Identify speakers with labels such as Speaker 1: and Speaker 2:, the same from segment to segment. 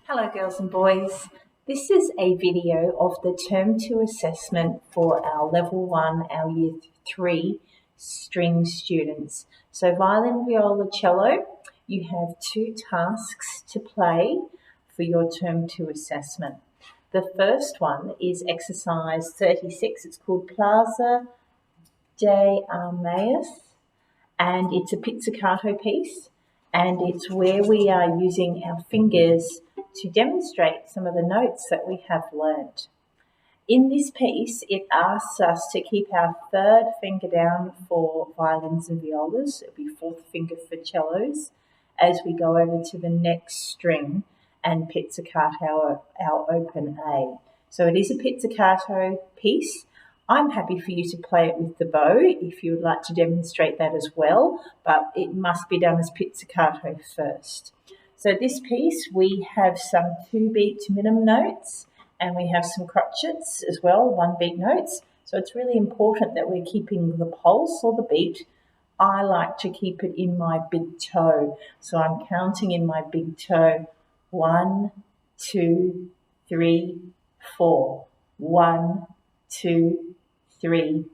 Speaker 1: Hello girls and boys. This is a video of the Term 2 assessment for our Level 1, our Year 3 string students. So violin, viola, cello, you have 2 tasks to play for your Term 2 assessment. The first one is exercise 36. It's called Plaza de Armas and it's a pizzicato piece. And it's where we are using our fingers to demonstrate some of the notes that we have learnt. In this piece, it asks us to keep our third finger down for violins and violas. It'll be fourth finger for cellos as we go over to the next string and pizzicato our open A. So it is a pizzicato piece. I'm happy for you to play it with the bow if you would like to demonstrate that as well, but it must be done as pizzicato first. So this piece, we have some 2-beat minimum notes and we have some crotchets as well, 1-beat notes. So it's really important that we're keeping the pulse or the beat. I like to keep it in my big toe. So I'm counting in my big toe. 1, 2, 3, 4. 1, 2, 3,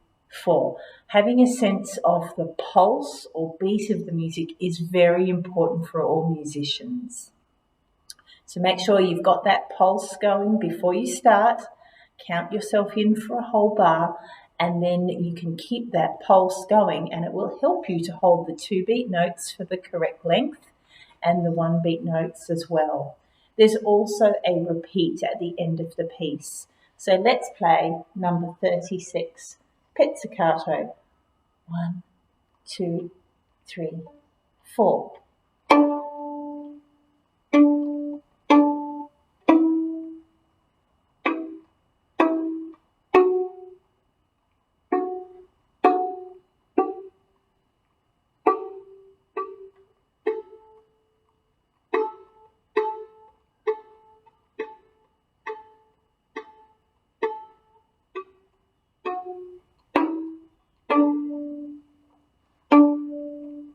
Speaker 1: 4. Having a sense of the pulse or beat of the music is very important for all musicians. So make sure you've got that pulse going before you start. Count yourself in for a whole bar and then you can keep that pulse going and it will help you to hold the 2-beat notes for the correct length and the 1-beat notes as well. There's also a repeat at the end of the piece. So let's play number 36, pizzicato. 1, 2, 3, 4.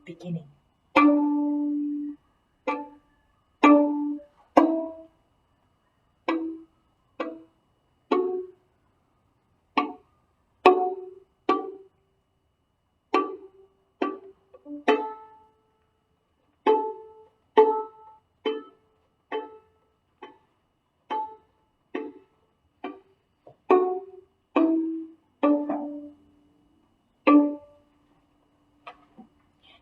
Speaker 1: Beginning.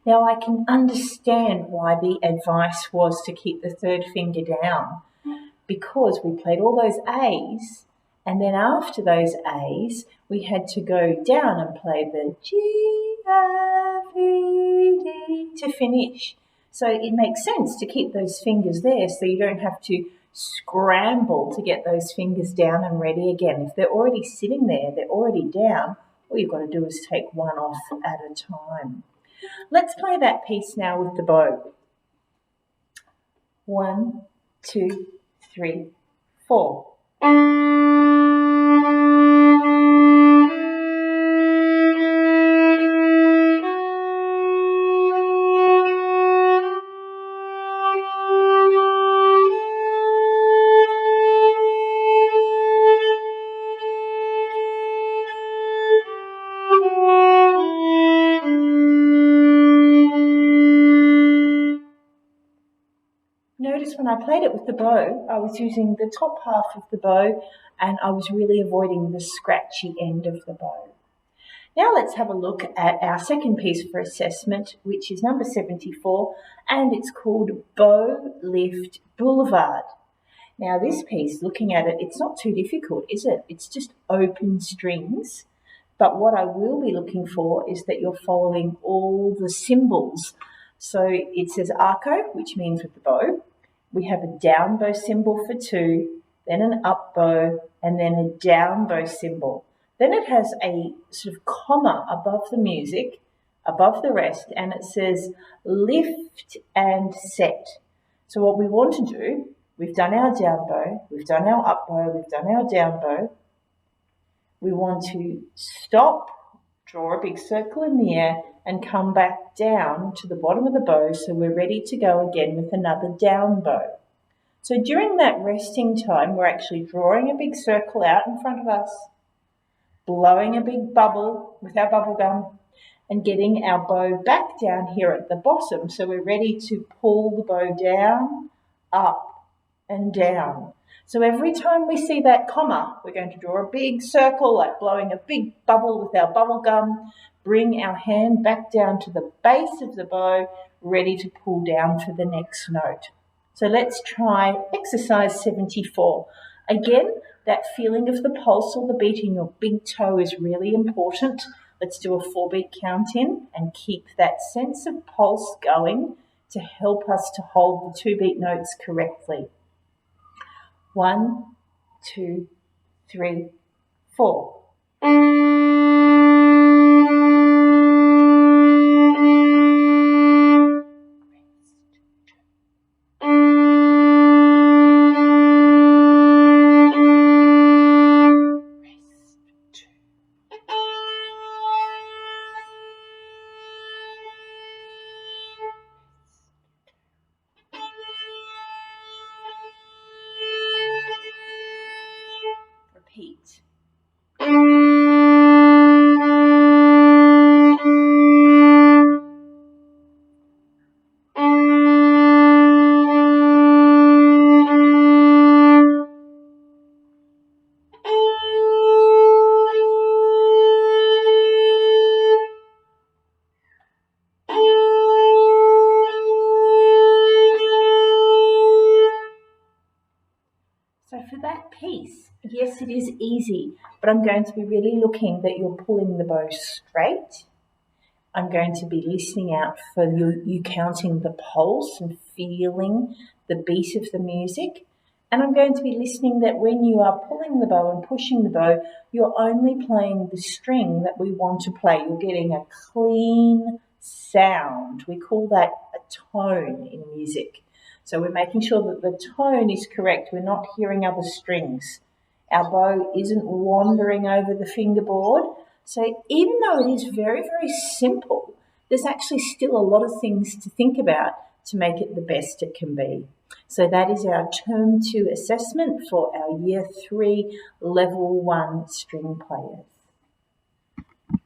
Speaker 1: Now I can understand why the advice was to keep the third finger down because we played all those A's and then after those A's we had to go down and play the G, F, E, D to finish. So it makes sense to keep those fingers there so you don't have to scramble to get those fingers down and ready again. If they're already sitting there, they're already down, all you've got to do is take one off at a time. Let's play that piece now with the bow. 1, 2, 3, 4. Notice when I played it with the bow, I was using the top half of the bow and I was really avoiding the scratchy end of the bow. Now let's have a look at our second piece for assessment, which is number 74, and it's called Bow Lift Boulevard. Now this piece, looking at it, it's not too difficult, is it? It's just open strings. But what I will be looking for is that you're following all the symbols. So it says arco, which means with the bow. We have a down bow symbol for 2, then an up bow, and then a down bow symbol. Then it has a sort of comma above the music, above the rest, and it says lift and set. So what we want to do, we've done our down bow, we've done our up bow, we've done our down bow. We want to stop, draw a big circle in the air, and come back down to the bottom of the bow so we're ready to go again with another down bow. So during that resting time, we're actually drawing a big circle out in front of us, blowing a big bubble with our bubble gum, and getting our bow back down here at the bottom. So we're ready to pull the bow down, up, and down. So every time we see that comma, we're going to draw a big circle, like blowing a big bubble with our bubble gum, bring our hand back down to the base of the bow, ready to pull down for the next note. So let's try exercise 74. Again, that feeling of the pulse or the beat in your big toe is really important. Let's do a 4-beat count in and keep that sense of pulse going to help us to hold the 2-beat notes correctly. 1, 2, 3, 4. Repeat. So for that piece, yes, it is easy, but I'm going to be really looking that you're pulling the bow straight. I'm going to be listening out for you counting the pulse and feeling the beat of the music. And I'm going to be listening that when you are pulling the bow and pushing the bow, you're only playing the string that we want to play. You're getting a clean sound. We call that a tone in music. So we're making sure that the tone is correct. We're not hearing other strings. Our bow isn't wandering over the fingerboard. So even though it is very, very simple, there's actually still a lot of things to think about to make it the best it can be. So that is our Term 2 assessment for our Year 3 Level 1 string players.